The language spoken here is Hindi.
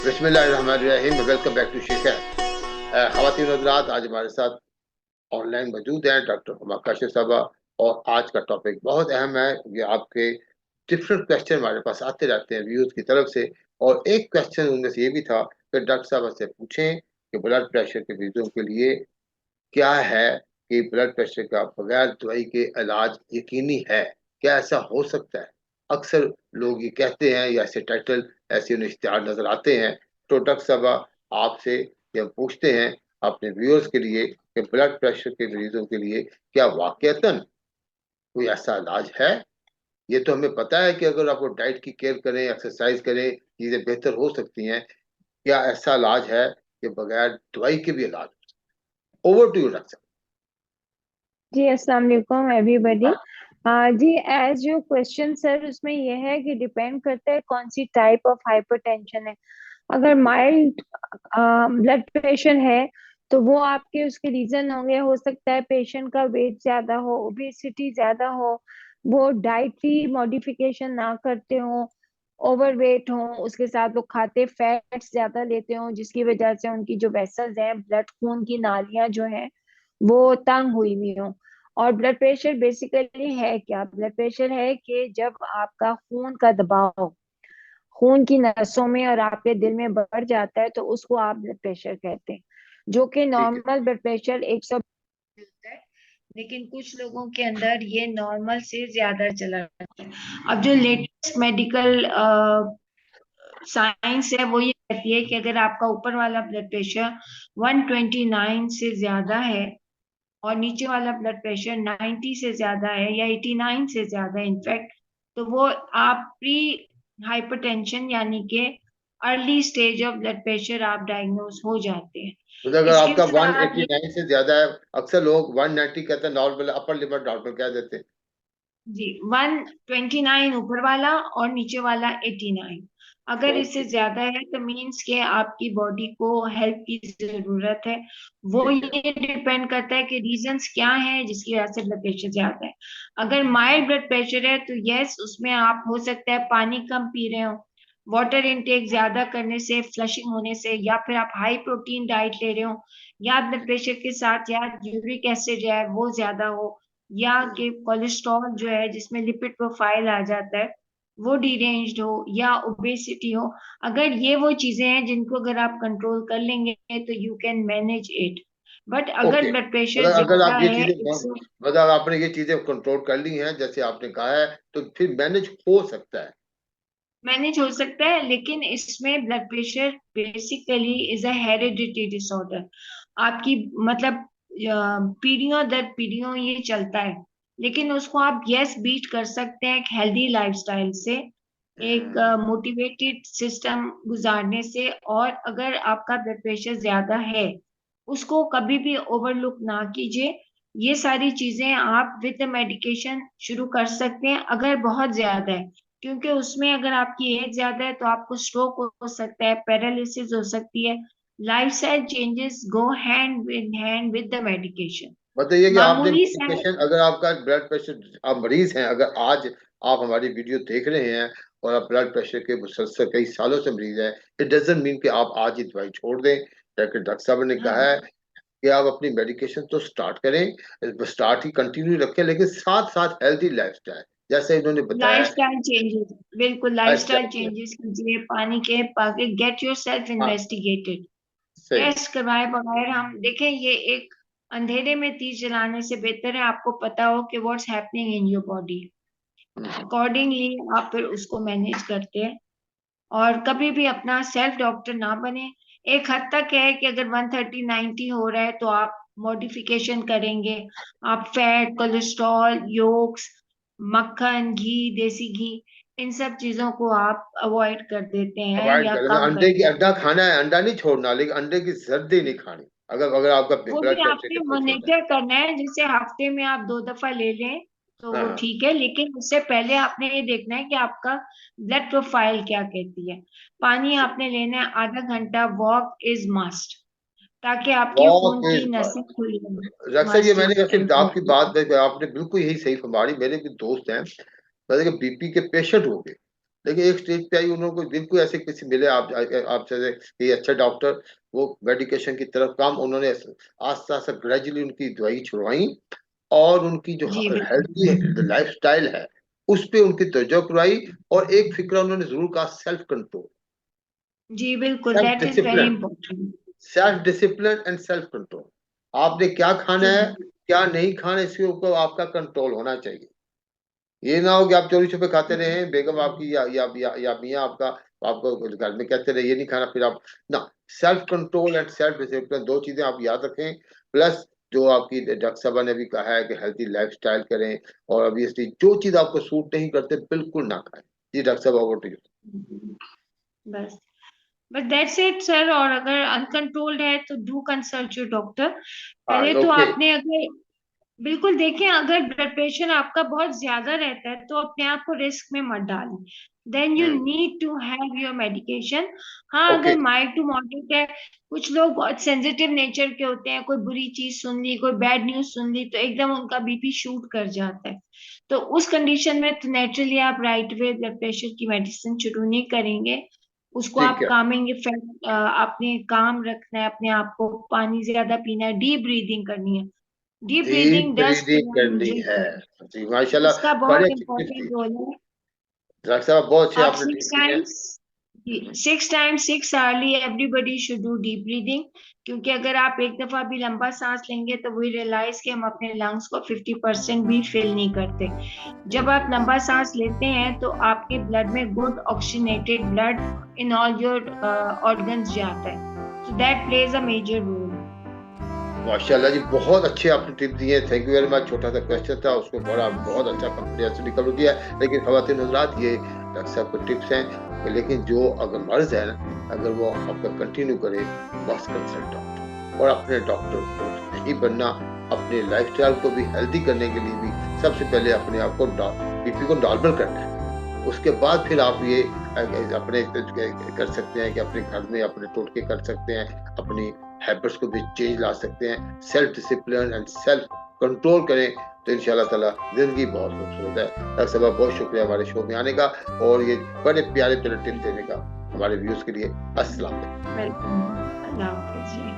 बिस्मिल्लाहिर्रहमानिर्रहीम। वेलकम बैक टू शिखर। ख़वातीन और हज़रात, आज हमारे साथ ऑनलाइन मौजूद हैं डॉक्टर हुमा काशिफ साहबा। और आज का टॉपिक बहुत अहम है। ये आपके डिफरेंट क्वेश्चन हमारे पास आते रहते हैं व्यूज़ की तरफ से। और एक क्वेश्चन उनमें से ये भी था कि डॉक्टर साहब से पूछें कि ब्लड प्रेशर के मरीजों के लिए क्या है कि ब्लड प्रेशर का बगैर दवाई के इलाज यकीनी है? क्या ऐसा हो सकता है? अक्सर लोग ये कहते हैं या ऐसे टाइटल, ऐसे उन्हें इश्तिहार नजर आते हैं। तो डॉक्टर साहब, आपसे ये हम पूछते हैं अपने व्यूअर्स के लिए कि ब्लड प्रेशर के मरीजों के लिए क्या वाकईतन कोई ऐसा इलाज है? ये तो हमें पता है कि अगर आप वो डाइट की केयर करें, एक्सरसाइज करें, चीजें बेहतर हो सकती हैं। क्या ऐसा इलाज है कि बगैर दवाई के भी इलाज? Over to you doctor ji अस्सलाम वालेकुम एवरीबॉडी। जी, एज योर क्वेश्चन सर, उसमें यह है कि डिपेंड करता है कौन सी टाइप ऑफ हाइपरटेंशन है। अगर माइल्ड ब्लड प्रेशर है तो वो आपके उसके रीजन होंगे। हो सकता है पेशेंट का वेट ज्यादा हो, ओबेसिटी ज्यादा हो, वो डाइटरी मॉडिफिकेशन ना करते हो, ओवरवेट हो, उसके साथ वो खाते फैट्स ज्यादा लेते हो, जिसकी वजह से उनकी जो वेसल्स हैं, ब्लड खून की नालियां जो हैं वो तंग हुई हुई हो। और ब्लड प्रेशर बेसिकली है क्या? ब्लड प्रेशर है कि जब आपका खून का दबाव खून की नसों में और आपके दिल में बढ़ जाता है तो उसको आप ब्लड प्रेशर कहते हैं। जो कि ठीक है। नॉर्मल ब्लड प्रेशर 100 होता है, लेकिन कुछ लोगों के अंदर ये नॉर्मल से ज्यादा चला जाता है। अब जो लेटेस्ट मेडिकल साइंस है वो ये कहती है कि अगर आपका ऊपर वाला ब्लड प्रेशर 129 से ज्यादा है और नीचे वाला ब्लड प्रेशर 90 से ज्यादा है या 89 से ज्यादा है इनफैक्ट, तो वो आप प्री हाइपरटेंशन यानी कि early stage of blood pressure आप डायग्नोज हो जाते हैं। तो अगर इसके आपका साथ ये 189 से ज्यादा है, अक्सर लोग 190 कहते हैं, नॉर्मल अपर लिमिट नॉर्मल कह देते हैं। जी 129 ऊपर वाला और नीचे वाला 89, अगर इससे ओके। ज्यादा है तो मीन्स के आपकी बॉडी को हेल्प की जरूरत है। वो ठीक है। ये डिपेंड करता है कि रीजंस क्या है जिसकी वजह से ब्लड प्रेशर ज्यादा है। अगर माइल्ड ब्लड प्रेशर है तो यस, उसमें आप हो सकता है पानी कम पी रहे हो, वाटर इनटेक ज्यादा करने से, फ्लशिंग होने से, या फिर आप हाई प्रोटीन डाइट ले रहे हो, या ब्लड प्रेशर के साथ या यूरिक एसिड है वो ज्यादा हो, या हम्म। कि कोलेस्ट्रॉल जो है जिसमें लिपिड प्रोफाइल आ जाता है वो डिरेंज्ड हो, या ओबेसिटी हो। अगर ये वो चीजें हैं जिनको अगर आप कंट्रोल कर लेंगे तो you can manage it. But अगर ओके। ब्लड प्रेशर मतलब अगर ज्यादा आप ये है चीजें इससे मतलब आपने ये चीजें कंट्रोल कर ली हैं जैसे आपने कहा है, तो फिर मैनेज हो सकता है। मैनेज हो सकता है। लेकिन इसमें blood pressure basically is a heredity disorder. आपकी मतलब पीढ़ियों दर पीढ़ियों ये चलता है, लेकिन उसको आप यस बीट कर सकते हैं एक हेल्दी लाइफस्टाइल से, एक हम्म। मोटिवेटेड सिस्टम गुजारने से। और अगर आपका ब्लड प्रेशर ज्यादा है उसको कभी भी ओवरलुक ना कीजिए। ये सारी चीजें आप विद मेडिकेशन शुरू कर सकते हैं अगर बहुत ज्यादा है, क्योंकि उसमें अगर आपकी एज ज्यादा है तो आपको स्ट्रोक हो सकता है, पैरालिसिस हो सकती है। Lifestyle changes go hand with the medication. मतलब ये कि आपने मामूली सा मेडिकेशन, अगर आपका ब्लड प्रेशर, आप मरीज हैं, अगर आज आप हमारी वीडियो देख रहे हैं और आप ब्लड प्रेशर के मुसलसल कई सालों से मरीज हैं, इट डजंट मीन कि आप आज ही दवाई छोड़ दें। डॉक्टर साहब ने कहा है हाँ, कि आप अपनी मेडिकेशन तो स्टार्ट करें, स्टार्ट ही कंटिन्यू रखें, लेकिन साथ साथ हेल्दी लाइफस्टाइल जैसे इन्होंने बताया है। लाइफस्टाइल चेंजेस, बिल्कुल अच्छा, लाइफस्टाइल चेंजेस कीजिए, पानी के पाके गेट योर सेल्फ हाँ, इन्वेस्टिगेटेड। सही। टेस्ट करवाए बगैर हम देखें, ये एक अंधेरे में तीर चलाने से बेहतर है आपको पता हो कि what's happening in your body, hmm. Accordingly आप फिर उसको मैनेज करते हैं। और कभी भी अपना सेल्फ डॉक्टर ना बने। एक हद तक है कि अगर 130 90 हो रहा है तो आप मॉडिफिकेशन करेंगे, आप फैट, कोलेस्ट्रॉल, योक्स, मक्खन, घी, देसी घी, इन सब चीजों को आप अवॉइड कर देते हैं अवॉइड या करें, कम कर अंडे की, देते अंडा हैं। खाना है, अंडा नहीं छोड़ना, लेकिन अंडे की जर्दी नहीं खानी अगर अगर आपका वो भी ब्लड प्रेशर आपने के पेशेंट है। मॉनिटर करना है, जैसे हफ्ते में आप 2 दफा ले लें तो हाँ, वो हाँ। ठीक है, लेकिन उससे पहले आपने ये देखना है कि आपका ब्लड प्रोफाइल क्या कहती है। पानी आपने लेना है आधा घंटा, वॉक इज मस्ट, ताकि आपकी खून वॉक की इज नसें मस्ट। खुली रहें। अक्सर ये मस्ट मैंने इज सिर्फ आपकी इम्पोर्टेंट। बात में आपने बिल्कुल यही सही फरमाई। मेरे भी दोस्त हैं, मतलब कि बीपी के पेशेंट हो गए, लेकिन एक स्टेज पे आई, उन्होंने बिल्कुल ऐसे किसी मिले आपसे कि अच्छा डॉक्टर, वो मेडिकेशन की तरफ काम उन्होंने आस्ते आस्ते ग्रेजुअली उनकी दवाई छुड़वाई, और उनकी जो जी हेल्थी बिल्कुल। लाइफ स्टाइल है उस पे उनकी तवज्जो करवाई। और एक फिक्रा उन्होंने जरूर कहा, सेल्फ कंट्रोल, जी बिल्कुल, self that is very discipline, important. Self discipline and self control. आपने क्या खाना जी है, क्या नहीं खाना, इसके ऊपर आपका कंट्रोल होना चाहिए। ये ना हो कि आप चोरी छुपे खाते रहे, बेगम आपकी या मियाँ आपका आपको घर में कहते रहे ये नहीं खाना, फिर आप ना। Self control and self discipline, दो चीजें आप याद रखें। प्लस जो आपकी डॉक्टर साहबा ने भी कहा है कि हेल्थी लाइफस्टाइल करें, और ऑब्वियसली जो चीज आपको सूट नहीं करते बिल्कुल ना खाएं। जी डॉक्टर साहब, ओवर टू यू। बस बस दैट्स इट सर। और अगर अनकंट्रोल्ड है तो डू कंसल्ट योर डॉक्टर। पहले तो ओके। आपने अगर बिल्कुल देखें, अगर ब्लड प्रेशर आपका बहुत ज्यादा रहता है तो अपने आप को रिस्क में मत डालें। Then you need to have your medication. हाँ, ओके। अगर माइल्ड टू मॉडरेट है, कुछ लोग बहुत सेंसिटिव नेचर के होते हैं, कोई बुरी चीज सुन ली, कोई बैड न्यूज सुन ली तो एकदम उनका बीपी शूट कर जाता है। तो उस कंडीशन में तो नेचुरली आप राइट वे ब्लड प्रेशर की मेडिसिन शुरू नहीं करेंगे। उसको ठीक आप है। कामिंग इफेक्ट, आपने काम रखना है अपने आप को, पानी ज्यादा पीना है, डीप ब्रीदिंग करनी है। Deep deep breathing does breathing prevent करनी है। ड्रिंकिंग। जी माशाल्लाह, उसका बड़े बहुत अच्छी टिप्स दी इंपॉर्टेंट रोल है। डॉक्टर साहब, बहुत अच्छे आप आपने सिक्स टिप्स दी हैं। Times 6 times 6 hourly everybody should do deep breathing. क्योंकि अगर आप एक दफा भी लंबा सांस लेंगे तो वी रियलाइज कि हम अपने लंग्स को 50% भी फिल नहीं करते। जब आप लंबा सांस लेते हैं तो आपके ब्लड में good oxygenated blood in all your organs जाता है, so that plays a major role. माशाल्लाह जी, बहुत अच्छे आपने टिप दिए, थैंक यू वेरी मच। छोटा सा क्वेश्चन था, उसको बड़ा बहुत अच्छा कम्प्रिहेंसिवली कवर किया। लेकिन ख़वातीन हज़रात, ये डॉक्टर साहब के टिप्स हैं, लेकिन जो अगर मर्ज है ना, अगर वो आपका कंटिन्यू करे, मस्ट कंसल्ट डॉक्टर। और अपने डॉक्टर को नहीं बनना, अपने लाइफस्टाइल को भी हेल्दी करने के लिए भी सबसे पहले अपने आप को बीपी को नॉर्मल करना है। उसके बाद फिर आप ये अपने कर सकते हैं कि अपने घर में अपने टोटके कर सकते हैं, अपनी हैबिट्स को भी चेंज ला सकते हैं। Self discipline and self control करें तो इंशाल्लाह ताला जिंदगी बहुत खूबसूरत है। डॉक्टर साहब, बहुत शुक्रिया हमारे शो में आने का और ये बड़े प्यारे प्यारे टिप्स देने का हमारे व्यूज के लिए। अस्सलाम वालेकुम। वेलकम। अल्लाह हाफिज जी।